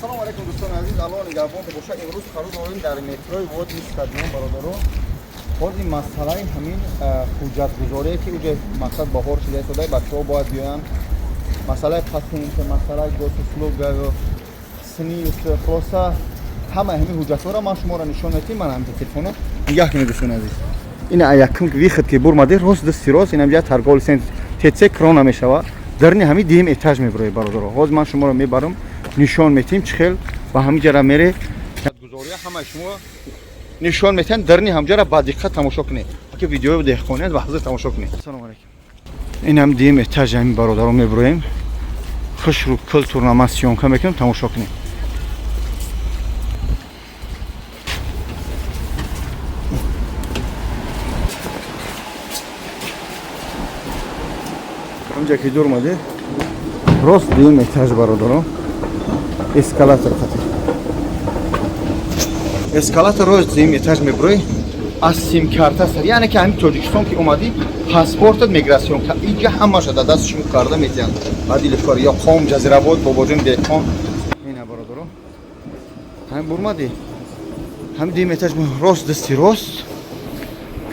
Ассалому алейкум дӯстони азиз, алон нигоҳбон боша. Имрӯз қарор дорем дар метрои Водии стадион бародаро ҳозир масъалаи ҳамин ҳуҷҷатгузорие ки уҷа мақсад баҳор шуда истода, бачаҳо бояд биёянд, масъалаи патент, масъалаи госуслуга, сниф, хулоса ҳамаи ҳамин ҳуҷҷатҳоро ман шуморо нишон медиҳам. ман ҳамин телефоно нигоҳ кунед дӯстони азиз. ина якум вихат ки бурмаде рост дасти рост ин ҳамҷа торговый центр ТЦ крона мешава. дарни ҳамин дим этаж мебарои бародаро. ҳозир ман шуморо мебарам, нишон медиҳем чихел ва ҳамин ҷара мере гузория ҳамаи шумо нишон медиҳем. дарни ҳамҷара ба диққат тамошо кунед. аки видеои деҳқоният ва ҳозир тамошо кунед. ассалому алейкум. ин ҳам дим этаж ҳамин бародаро мебароем. хушру культурна ман сёнка мекунам, тамошо кунед. ҳамҷа ки дур омаде рост дим этаж бародаро. эскалатор хатир. эскалатор рост дим этаж мебарои аз сим-карта сар. яъне ки ҳамин Тоҷикистон ки омадӣ паспортат миграсион ка инҷа ҳамаша дар дасти шумо карда метиҳанд. баъди лифкор ё қом ҷазирабод бобоҷон деҳқон ина бародаро. ҳамин бурмади ҳамин дим этаж рост дасти рост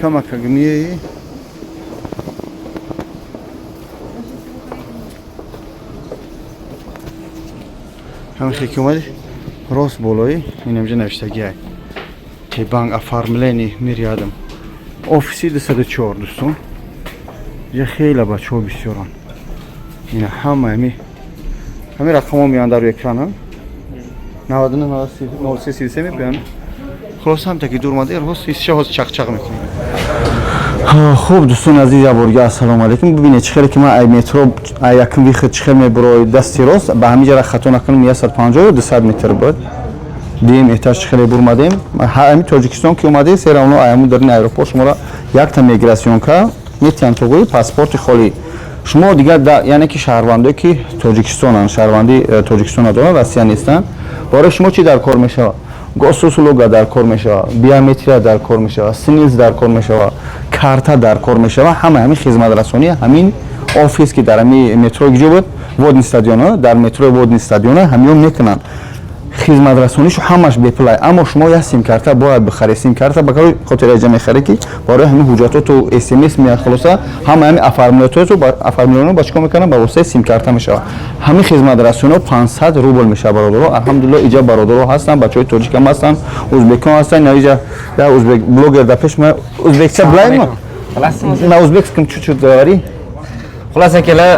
камака гмии ҳамин хеки омади рост болои ин ҳамҷа навиштагия банк оформлени мирядам офиси 204 дӯстон. ҷа хеле бачаҳо бисёранд. ина ҳама ҳамин рақамҳо меоянд дар экрана 990333 мебиёянд. хулоса ҳамта ки дур омаде рост ҳисша ҳозир чақчақ мекунем. хуб дӯстони азиз яборга ассалому алейкум. бибинед чӣ хеле ки ман ай метро ай якум вихат чӣ хел мебарои дасти рост ба ҳамин ҷара хато накунам 150 200 метр буд. дим этаж чӣ хеле бурмадем. ҳамин Тоҷикистон ки омаде сера оно аяму дарини аэропорт шуморо якта миграсионка метиҳанд тугӯи паспорти холӣ. шумо дигар яъне ки шаҳрвандое ки Тоҷикистонанд, шаҳрванди Тоҷикистон надоранд, Россия нестанд. бораи шумо чӣ дар кор мешавад? госуслуга дар кор мешавад, биометрия дар кор мешавад, сниф дар кор мешавад, карта дар кор мешавад. ҳама ҳамин хизматрасонӣ ҳамин офис ки дар ҳамин метрои ҷо буд Водни стадион дар метрои Водни стадион ҳамиё мекунанд. хизматрасонишу ҳамаш беплай. аммо шумо як сим-карта бояд бихаред. сим-карта ба хотири ҷа мехаред ки барои ҳамин ҳуҷҷатоту смс меяд. хулоса ҳама ҳамин оформлиёно ба чӣ кор мекунанд? ба воситаи сим-карта мешавад. ҳамин хизматрасониҳо 500 рубл мешавад бародаро. алҳамдулилло иҷа бародаро ҳастанд, бачаҳои тоҷик ҳам ҳастанд, ӯзбекон ҳастанд. навиҷа як ӯзбек блогер дар пеш ма ӯзбекча блайма на ӯзбекском чуть-чуть говори. Xulasa kelar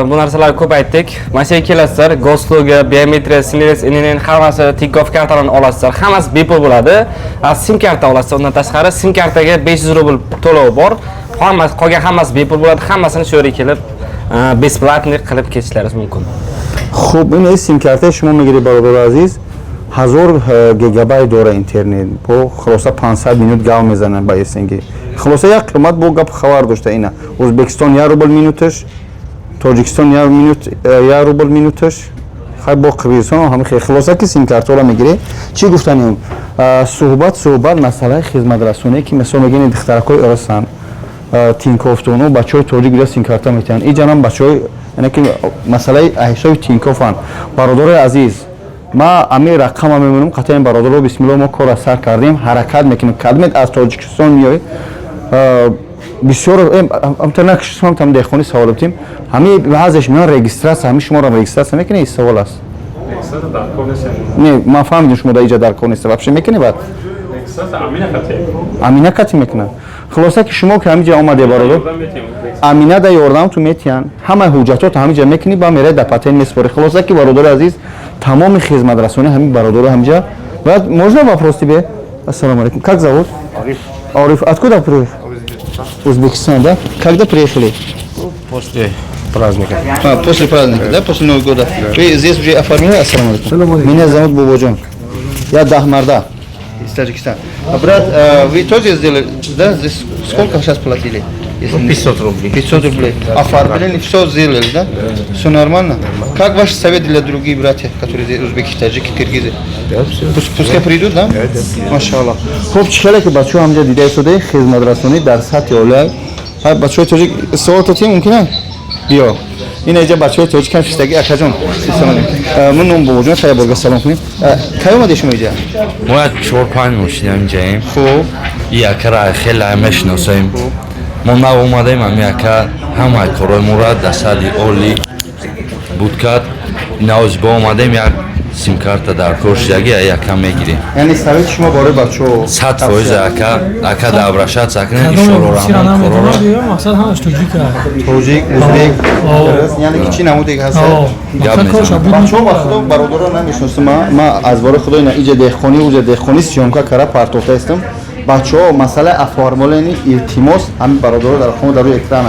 bu narsalarni ko'p aytdik. Mana shu yerga kelasizlar, gosluga, biometriya, SNIS, INN hammasi Tinkoff kartalarni olasizlar. Hammasi bepul bo'ladi. SIM karta olasiz. Undan tashqari SIM kartaga 500 rubl to'lov bor. Hammasi qolgan hammasi bepul bo'ladi. Hammasini shu yerga kelib besplatni qilib ketishlaringiz mumkin. Xo'p, ini SIM karta shuma migri barodar aziz 1000 gigabayt dora internet. Bu xulosa 500 minut gap mezanan ba esengi. خلاصه یک قیمت با گپ خبر داشته اینا. ازبکستان 1 روبل مینوتش، تاجیکستان 1 روبل مینوتش. خیلی با قبیلستان هم خیلی خلاصه که سیم کارت ولا میگیره. چی گفتنیم؟ صحبت مسئله خدمت رسانی که مثلا میگن دخترکای ارسان تینکوف تونو بچهای تاجیک بیاد سیم کارت میتونن. این جناب بچهای یعنی که مسئله احسای تینکوفان. برادر عزیز ما امیر رقم میمونم قطعا برادر بسم الله ما کار سر کردیم حرکت میکنیم کلمت از تاجیکستان میای بسیار امتناک شما هم دهخونی سوال بتیم همه بعضش میان رجیستراس همه شما را رجیستراس میکنه این سوال است رجیستراس در کار نیست نه ما فهمیدیم شما در اینجا در کار نیست واپس میکنه بعد رجیستراس امینه کتی میکنه خلاصه که شما که همینجا آمده برادر امینه در یاردم تو میتین همه حجتات همینجا میکنی با میره در پاتین میسپره خلاصه که برادر عزیز تمام خدمت رسانی همین برادر همینجا بعد можно вопрос тебе ассаламу алейкум как зовут Ариф откуда приехал Узбекистан, да? Когда приехали? После праздника. После праздника, да? После Нового года. Вы здесь уже оформили? Ассаламу алейкум. Меня зовут Бубоджон. Я Дахмарда из Таджикистана. Брат, вы тоже сделали, да? Здесь сколько сейчас платили? 500 рублей. 500 рублей. Оформили, все сделали, да? Все нормально? Как ваш совет для других братьев, которые здесь узбеки, таджики, киргизы? Пускай придут, да? Машаллах. Хуб, чхеле ки бачо ҳамҷа дида шуда хизматрасонӣ дар сатҳи олия. Бачои тоҷик савол татим мумкина? بیا این اینجا بچه‌ها توش کم شستگی اکاجون سلام من نام بوجون خیلی بزرگ سلام کنیم کی اومدی شما اینجا ما 4-5 مشتیم اینجاییم خب یکا را خیلی میشناسیم ما نه اومدیم هم یکا همه کارای مراد دستالی اولی بود کرد نوز با اومدیم یک سیم کارت در کورس یکا میگیریم یعنی سویت شما باره بچه‌ها 100% اکا دابراشات سکنه ایشالله رحمان کرورا مقصد همش توجیکه توجیک ازبک یعنی کی چی نمودی هست شما با خود برادران نمیشناسم ما از باره خدا اینا اینجا دهخونی اونجا دهخونی سیامکا کرا پارتوفته هستم بچه‌ها مسئله افارمولنی التماس هم برادرها در خونه در روی اکران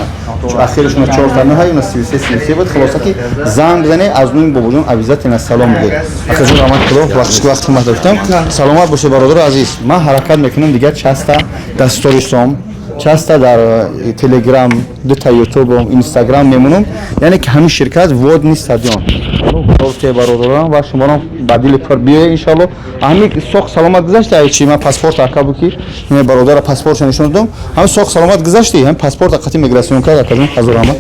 چون اخیرشون 4 تا نه های 33 بود خلاصه که زنگ بزنه از نون بابوجون عزیزت اینا سلام بگید اخیرا رحمت خدا وقتی ما داشتم سلامت باشه برادر عزیز من حرکت میکنم دیگه چستا دستوریشم چستا در تلگرام دو تا یوتیوب و اینستاگرام میمونم یعنی که همین شرکت وود نیست دیان که برادران و شما رو بدیل پر بیه ان شاء الله همین سوق سلامت گذشته چی من پاسپورت عقب کی من برادر پاسپورت نشون دادم هم سوق سلامت گذشته هم پاسپورت قطعی میگراسیون کرد کردن حضور آمد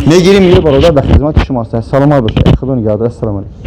میگیریم یه برادر در خدمت شما است سلامت باشه خدا نگهدار السلام علیکم